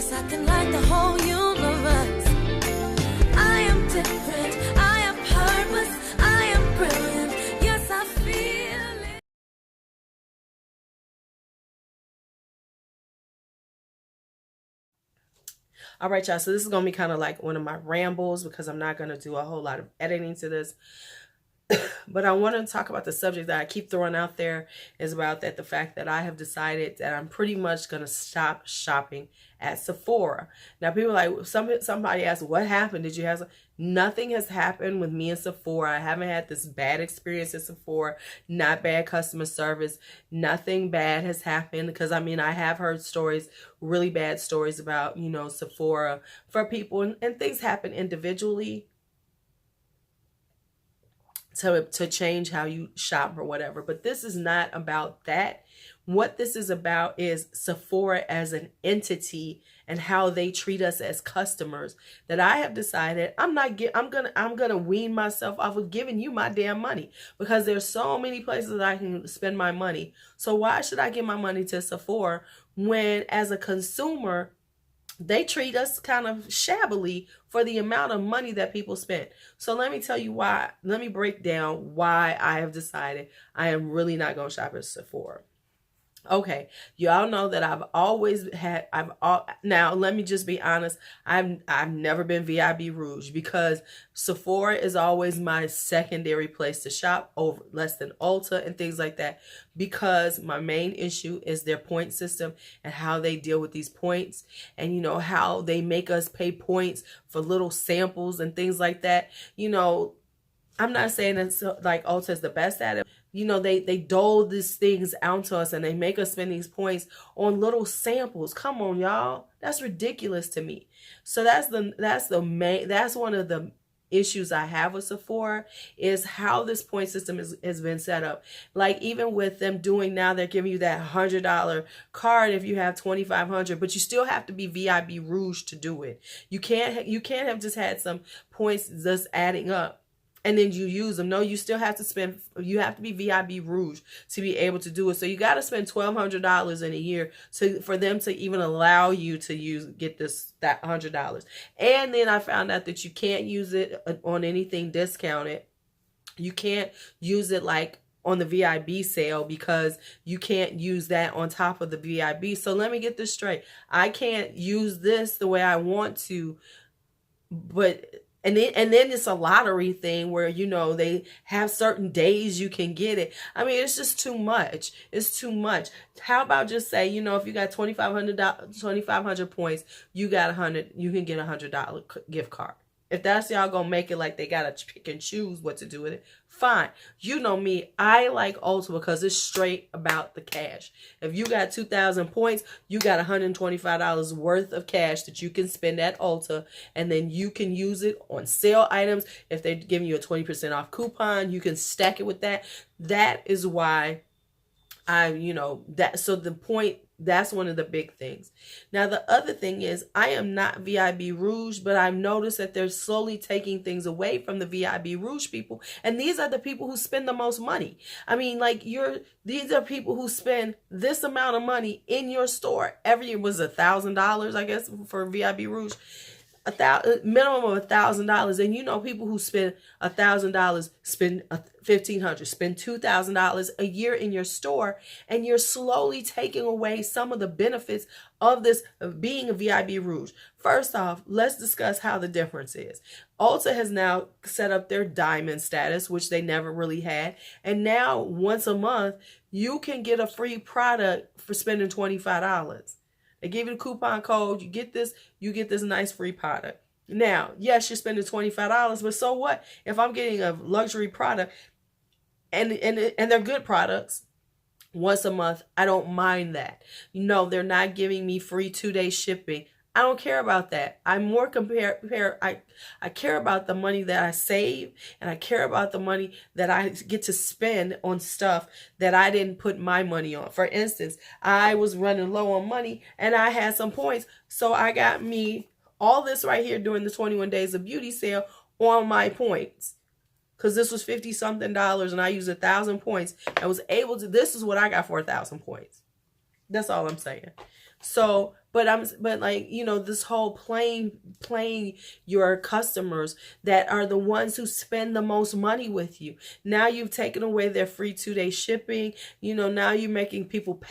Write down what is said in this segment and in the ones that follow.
Guess I can light the whole universe. I am different, I have purpose, I am brilliant. Yes, I feel it. All right, y'all. So this is going to be kind of like one of my rambles because I'm not going to do a whole lot of editing to this. But I want to talk about the subject that I keep throwing out there is about that the fact that I have decided that I'm pretty much going to stop shopping at Sephora. Now, people are like, somebody asked, what happened? Did you have some? Nothing has happened with me and Sephora. I haven't had this bad experience at Sephora, not bad customer service. Nothing bad has happened because, I mean, I have heard stories, really bad stories about, you know, Sephora for people, and things happen individually to change how you shop or whatever. But this is not about that. What this is about is Sephora as an entity and how they treat us as customers. That I have decided I'm gonna wean myself off of giving you my damn money, because there's so many places I can spend my money. So why should I give my money to Sephora when, as a consumer, they treat us kind of shabbily for the amount of money that people spend? So let me tell you why. Let me break down why I have decided I am really not going to shop at Sephora. Okay, y'all know that now let me just be honest, I've never been VIB Rouge because Sephora is always my secondary place to shop, over less than Ulta and things like that, because my main issue is their point system and how they deal with these points, and you know how they make us pay points for little samples and things like that. You know, I'm not saying it's like Ulta is the best at it. You know, they dole these things out to us and they make us spend these points on little samples. Come on, y'all. That's ridiculous to me. So that's one of the issues I have with Sephora, is how this point system has been set up. Like, even with them doing now, they're giving you that $100 card if you have $2,500, but you still have to be VIB Rouge to do it. You can't have just had some points just adding up and then you use them. No, you still have to you have to be VIB Rouge to be able to do it. So you got to spend $1,200 in a year for them to even allow you to get that $100. And then I found out that you can't use it on anything discounted. You can't use it like on the VIB sale, because you can't use that on top of the VIB. So let me get this straight. I can't use this the way I want to, and then it's a lottery thing where, you know, they have certain days you can get it. I mean, it's just too much. It's too much. How about just say, you know, if you got 2,500 points, you can get $100 gift card. If that's y'all gonna make it like they gotta pick and choose what to do with it, fine. You know me, I like Ulta because it's straight about the cash. If you got 2,000 points, you got $125 worth of cash that you can spend at Ulta, and then you can use it on sale items. If they're giving you a 20% off coupon, you can stack it with that. That is why that's one of the big things. Now, the other thing is, I am not VIB Rouge, but I've noticed that they're slowly taking things away from the VIB Rouge people. And these are the people who spend the most money. I mean, like, these are people who spend this amount of money in your store. Every year was $1,000, I guess, for VIB Rouge. Minimum of $1,000, and you know, people who spend $1,000 spend $1,500, spend $2,000 a year in your store, and you're slowly taking away some of the benefits of this, of being a VIB Rouge. First off, let's discuss how the difference is. Ulta has now set up their diamond status, which they never really had, and now once a month you can get a free product for spending $25. They give you the coupon code. You get this nice free product. Now, yes, you're spending $25, but so what? If I'm getting a luxury product and they're good products once a month, I don't mind that. No, they're not giving me free 2-day shipping. I don't care about that. I care about the money that I save, and I care about the money that I get to spend on stuff that I didn't put my money on. For instance, I was running low on money and I had some points, so I got me all this right here during the 21 days of beauty sale on my points. Because this was $50-something and I used 1,000 points. I was able to, this is what I got for 1,000 points. That's all I'm saying. So But like, this whole playing your customers that are the ones who spend the most money with you. Now you've taken away their free 2-day shipping. Now you're making people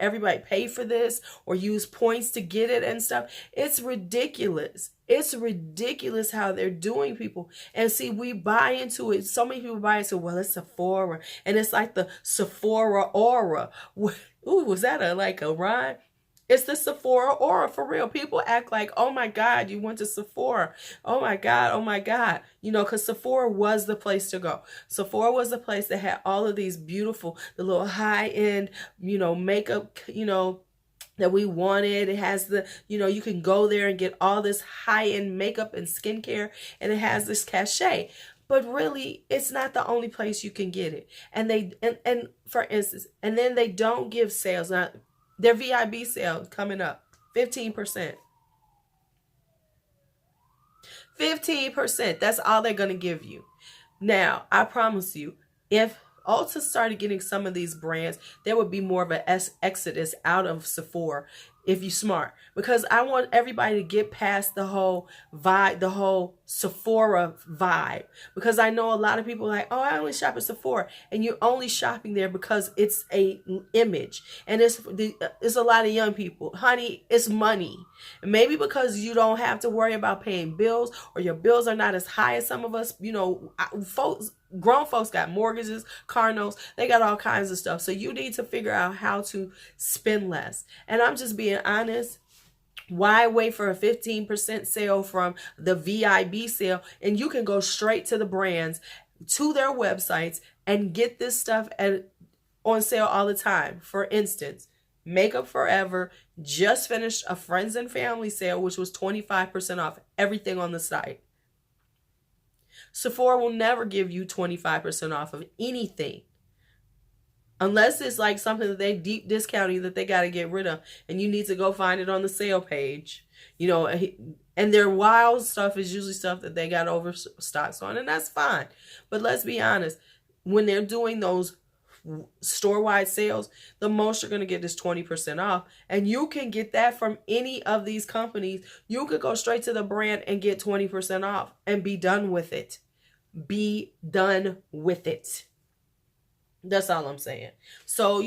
everybody pay for this or use points to get it and stuff. It's ridiculous. It's ridiculous how they're doing people. And see, we buy into it. So many people buy into, well, it's Sephora. And it's like the Sephora aura. Ooh, was that like a rhyme? It's the Sephora aura for real. People act like, oh my God, you went to Sephora. Oh my God, oh my God. Because Sephora was the place to go. Sephora was the place that had all of these beautiful, the little high-end, makeup, that we wanted. It has the, you can go there and get all this high-end makeup and skincare, and it has this cachet. But really, it's not the only place you can get it. And and for instance, and then they don't give sales. Now, their VIB sale coming up, 15%. 15%. That's all they're going to give you. Now, I promise you, if Ulta started getting some of these brands, there would be more of an exodus out of Sephora if you're smart. Because I want everybody to get past the whole vibe, the whole Sephora vibe. Because I know a lot of people are like, oh, I only shop at Sephora. And you're only shopping there because it's a image. And it's a lot of young people. Honey, it's money. And maybe because you don't have to worry about paying bills, or your bills are not as high as some of us, grown folks got mortgages, car notes, they got all kinds of stuff. So you need to figure out how to spend less. And I'm just being honest. Why wait for a 15% sale from the VIB sale? And you can go straight to the brands, to their websites, and get this stuff on sale all the time. For instance, Makeup Forever just finished a friends and family sale, which was 25% off everything on the site. Sephora will never give you 25% off of anything. Unless it's like something that they deep discounting that they got to get rid of. And you need to go find it on the sale page. And their wild stuff is usually stuff that they got overstocks on. And that's fine. But let's be honest. When they're doing those store-wide sales, the most you're going to get is 20% off. And you can get that from any of these companies. You could go straight to the brand and get 20% off and be done with it. Be done with it. That's all I'm saying. So,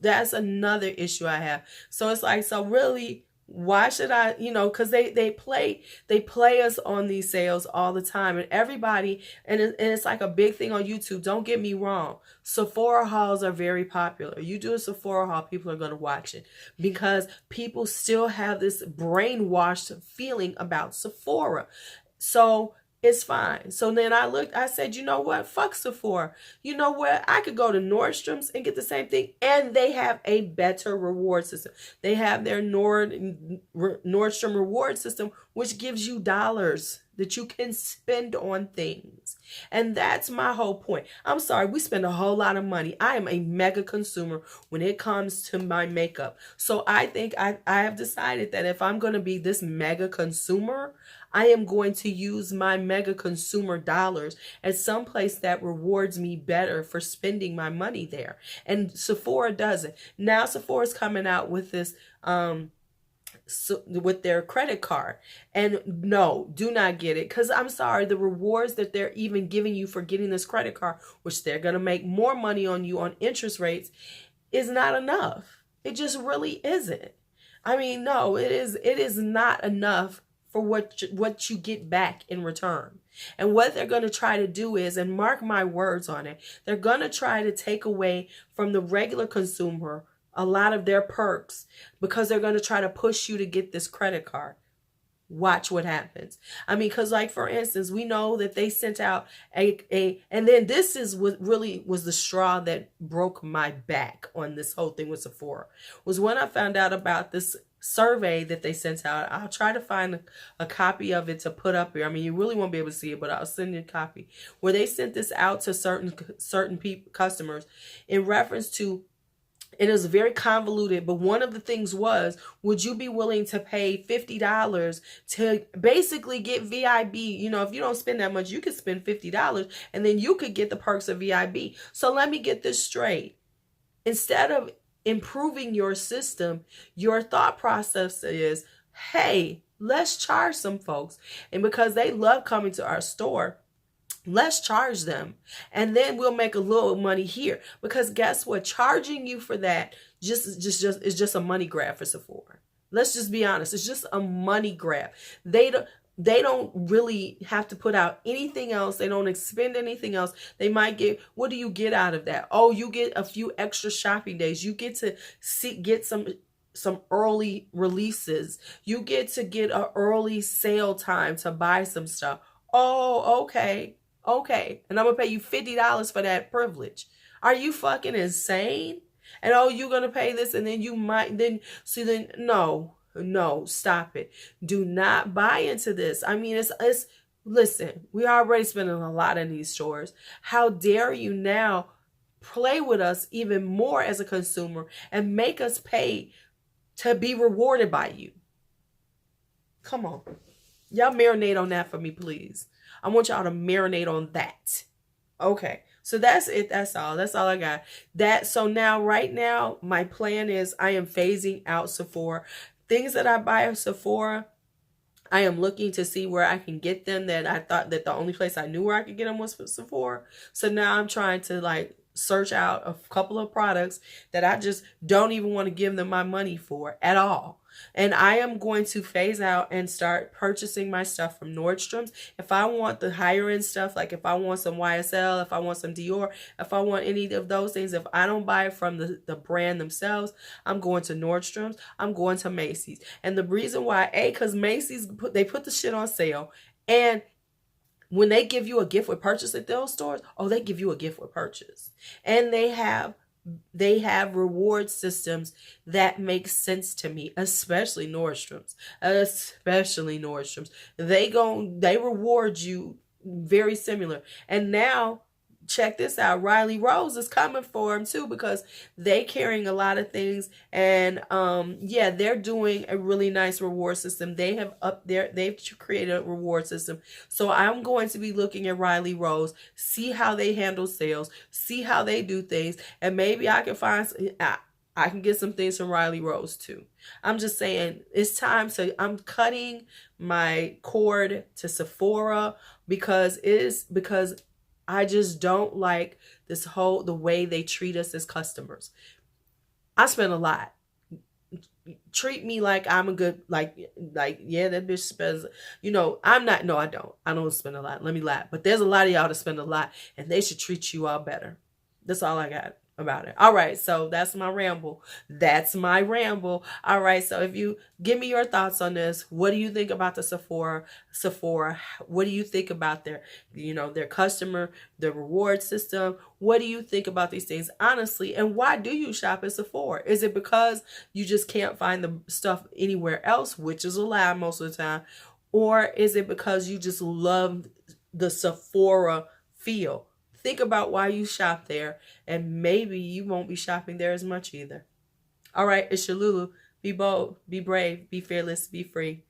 that's another issue I have. So it's like, so really, why should I, because they play us on these sales all the time, and everybody, and it's like a big thing on YouTube. Don't get me wrong. Sephora hauls are very popular. You do a Sephora haul, people are going to watch it because people still have this brainwashed feeling about Sephora. So it's fine. So then I said, you know what? Fuck Sephora. You know what? I could go to Nordstrom's and get the same thing. And they have a better reward system. They have their Nordstrom reward system, which gives you dollars that you can spend on things. And that's my whole point. I'm sorry, we spend a whole lot of money. I am a mega consumer when it comes to my makeup. So I think I have decided that if I'm going to be this mega consumer, I am going to use my mega consumer dollars at some place that rewards me better for spending my money there. And Sephora doesn't. Now Sephora's coming out with this with their credit card. And no, do not get it. Because I'm sorry, the rewards that they're even giving you for getting this credit card, which they're going to make more money on you on interest rates, is not enough. It just really isn't. I mean, no, it is not enough for what you get back in return. And what they're going to try to do is, and mark my words on it, they're going to try to take away from the regular consumer a lot of their perks because they're going to try to push you to get this credit card. Watch what happens. I mean, because like, for instance, we know that they sent out and then this is what really was the straw that broke my back on this whole thing with Sephora, was when I found out about this survey that they sent out. I'll try to find a copy of it to put up here. I mean, you really won't be able to see it, but I'll send you a copy where they sent this out to certain people, customers, in reference to, it is very convoluted, but one of the things was, would you be willing to pay $50 to basically get VIB? If you don't spend that much, you could spend $50 and then you could get the perks of VIB. So let me get this straight. Instead of improving your system, your thought process is, hey, let's charge some folks. And because they love coming to our store, let's charge them. And then we'll make a little money here. Because guess what? Charging you for that is just a money grab for Sephora. Let's just be honest. It's just a money grab. They don't really have to put out anything else. They don't expend anything else. They might get, what do you get out of that? Oh, you get a few extra shopping days. You get to get some early releases. You get to get an early sale time to buy some stuff. Oh, okay. Okay. And I'm going to pay you $50 for that privilege. Are you fucking insane? And oh, you're going to pay this, and then you might, no, stop it. Do not buy into this. I mean, listen, we already spending a lot in these stores. How dare you now play with us even more as a consumer and make us pay to be rewarded by you? Come on. Y'all marinate on that for me, please. I want y'all to marinate on that. Okay. So that's it. That's all. That's all I got. So now, right now, my plan is I am phasing out Sephora. Things that I buy at Sephora, I am looking to see where I can get them, that I thought that the only place I knew where I could get them was for Sephora. So now I'm trying to search out a couple of products that I just don't even want to give them my money for at all. And I am going to phase out and start purchasing my stuff from Nordstrom's. If I want the higher end stuff, like if I want some YSL, if I want some Dior, if I want any of those things, if I don't buy it from the brand themselves, I'm going to Nordstrom's, I'm going to Macy's. And the reason why, because Macy's, they put the shit on sale. And when they give you a gift with purchase at those stores, they give you a gift with purchase. And they have reward systems that make sense to me, especially Nordstrom's. They reward you very similar. And now, check this out. Riley Rose is coming for them too, because they carrying a lot of things. And they're doing a really nice reward system. They've created a reward system. So I'm going to be looking at Riley Rose, see how they handle sales, see how they do things, and maybe I can I can get some things from Riley Rose too. I'm just saying, it's time. So I'm cutting my cord to Sephora because I just don't like the way they treat us as customers. I spend a lot. Treat me like I'm a good, yeah, that bitch spends, I'm not, no, I don't spend a lot. Let me lie. But there's a lot of y'all that spend a lot, and they should treat you all better. That's all I got about it. All right. So that's my ramble. All right. So if you give me your thoughts on this, what do you think about the Sephora? What do you think about their customer, their reward system? What do you think about these things, honestly? And why do you shop at Sephora? Is it because you just can't find the stuff anywhere else, which is a lie most of the time? Or is it because you just love the Sephora feel? Think about why you shop there, and maybe you won't be shopping there as much either. All right, it's your Lulu. Be bold, be brave, be fearless, be free.